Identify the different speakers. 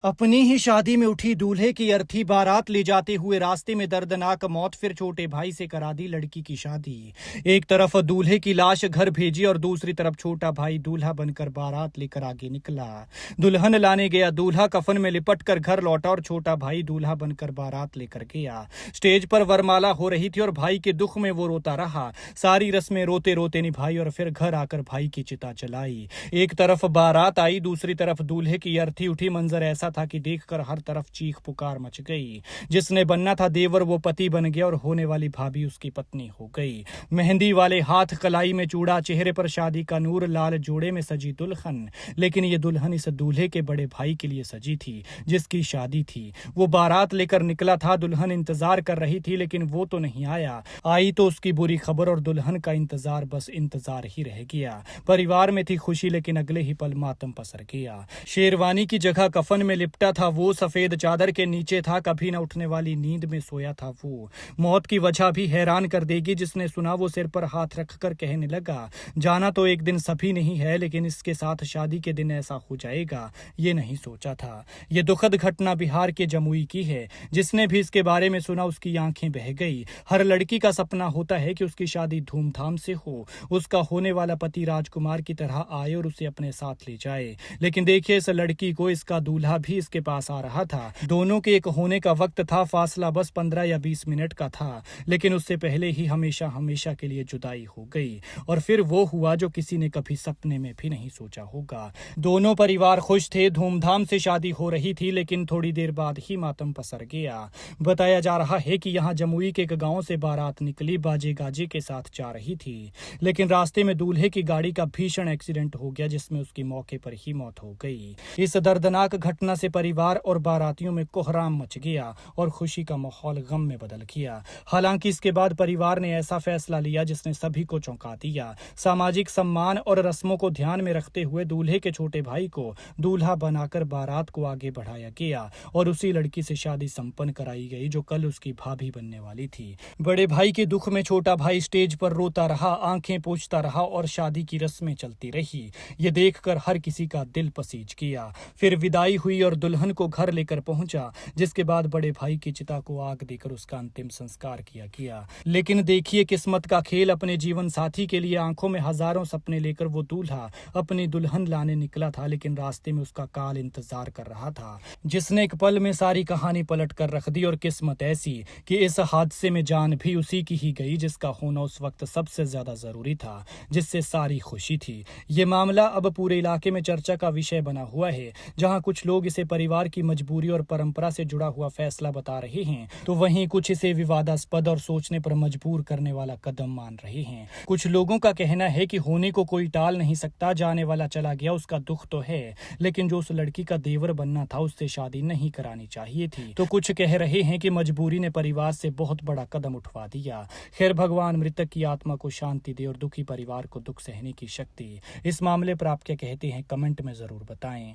Speaker 1: अपनी ही शादी में उठी दूल्हे की अर्थी बारात ले जाते हुए रास्ते में दर्दनाक मौत, फिर छोटे भाई से करा दी लड़की की शादी। एक तरफ दूल्हे की लाश घर भेजी और दूसरी तरफ छोटा भाई दूल्हा बनकर बारात लेकर आगे निकला। दुल्हन लाने गया दूल्हा कफन में लिपट कर घर लौटा और छोटा भाई दूल्हा बनकर बारात लेकर गया। स्टेज पर वरमाला हो रही थी और भाई के दुख में वो रोता रहा। सारी रस्में रोते रोते निभाई और फिर घर आकर भाई की चिता जलाई। एक तरफ बारात आई, दूसरी तरफ दूल्हे की अर्थी उठी। मंजर ऐसा था कि देखकर हर तरफ चीख पुकार मच गई। जिसने बनना था देवर वो पति बन गया और होने वाली भाभी उसकी पत्नी हो गई। मेहंदी वाले हाथ, कलाई में चूड़ा, चेहरे पर शादी का नूर, लाल जोड़े में सजी दुल्हन। लेकिन ये दुल्हन इस दूल्हे के बड़े भाई के लिए सजी थी जिसकी शादी थी। वो बारात लेकर निकला था, दुल्हन इंतजार कर रही थी लेकिन वो तो नहीं आया। आई तो उसकी बुरी खबर और दुल्हन का इंतजार बस इंतजार ही रह गया। परिवार में थी खुशी लेकिन अगले ही पल मातम पसर गया। शेरवानी की जगह कफन में लिपटा था वो, सफेद चादर के नीचे था कभी न उठने वाली नींद में सोया था वो। मौत की वजह भी हैरान कर देगी। जिसने सुना वो सिर पर हाथ रखकर कहने लगा, जाना तो एक दिन सभी नहीं है लेकिन इसके साथ शादी के दिन ऐसा हो जाएगा ये नहीं सोचा था। ये दुखद घटना बिहार के जमुई की है। जिसने भी इसके बारे में सुना उसकी आंखें बह गई। हर लड़की का सपना होता है कि उसकी शादी धूमधाम से हो, उसका होने वाला पति राजकुमार की तरह आए और उसे अपने साथ ले जाए। लेकिन देखिए इस लड़की को इसका दूल्हा भी इसके पास आ रहा था। दोनों के एक होने का वक्त था, फासला बस 15 या 20 मिनट का था। लेकिन उससे पहले ही हमेशा हमेशा के लिए जुदाई हो गई। और फिर वो हुआ जो किसी ने कभी सपने में भी नहीं सोचा होगा। दोनों परिवार खुश थे, धूमधाम से शादी हो रही थी लेकिन थोड़ी देर बाद ही मातम पसर गया। बताया जा रहा है कि यहाँ जमुई के एक गांव से बारात निकली, बाजे गाजे के साथ जा रही थी। लेकिन रास्ते में दूल्हे की गाड़ी का भीषण एक्सीडेंट हो गया जिसमें उसकी मौके पर ही मौत हो गई। इस दर्दनाक घटना से परिवार और बारातियों में कोहराम मच गया और खुशी का माहौल गम में बदल गया। हालांकि इसके बाद परिवार ने ऐसा फैसला लिया जिसने सभी को चौंका दिया। सामाजिक सम्मान और रस्मों को ध्यान में रखते हुए दूल्हे के छोटे भाई को दूल्हा बनाकर बारात को आगे बढ़ाया गया और उसी लड़की से शादी संपन्न कराई गई जो कल उसकी भाभी बनने वाली थी। बड़े भाई के दुख में छोटा भाई स्टेज पर रोता रहा, आंखें पोंछता रहा और शादी की रस्में चलती रही। ये देखकर हर किसी का दिल पसीज गया। फिर विदाई हुई और दुल्हन को घर लेकर पहुंचा, जिसके बाद बड़े भाई की चिता को आग देकर उसका अंतिम संस्कार किया गया। लेकिन देखिए किस्मत का खेल, अपने जीवन साथी के लिए आंखों में हजारों सपने लेकर वो दूल्हा अपनी दुल्हन लाने निकला था लेकिन रास्ते में उसका काल इंतजार कर रहा था जिसने एक पल में सारी कहानी पलट कर रख दी। और किस्मत ऐसी कि इस हादसे में जान भी उसी की ही गई जिसका होना उस वक्त सबसे ज्यादा जरूरी था, जिससे सारी खुशी थी। ये मामला अब पूरे इलाके में चर्चा का विषय बना हुआ है। जहां कुछ लोग इसे परिवार की मजबूरी और परंपरा से जुड़ा हुआ फैसला बता रहे हैं तो वहीं कुछ इसे विवादास्पद और सोचने पर मजबूर करने वाला कदम मान रहे हैं। कुछ लोगों का कहना है कि होने को कोई टाल नहीं सकता, जाने वाला चला गया उसका दुख तो है लेकिन जो उस लड़की का देवर बनना था उससे शादी नहीं करानी चाहिए थी। तो कुछ कह रहे हैं कि मजबूरी ने परिवार से बहुत बड़ा कदम उठवा दिया। खैर भगवान मृतक की आत्मा को शांति दे और दुखी परिवार को दुख सहने की शक्ति। इस मामले पर आप क्या कहते हैं कमेंट में जरूर बताएं।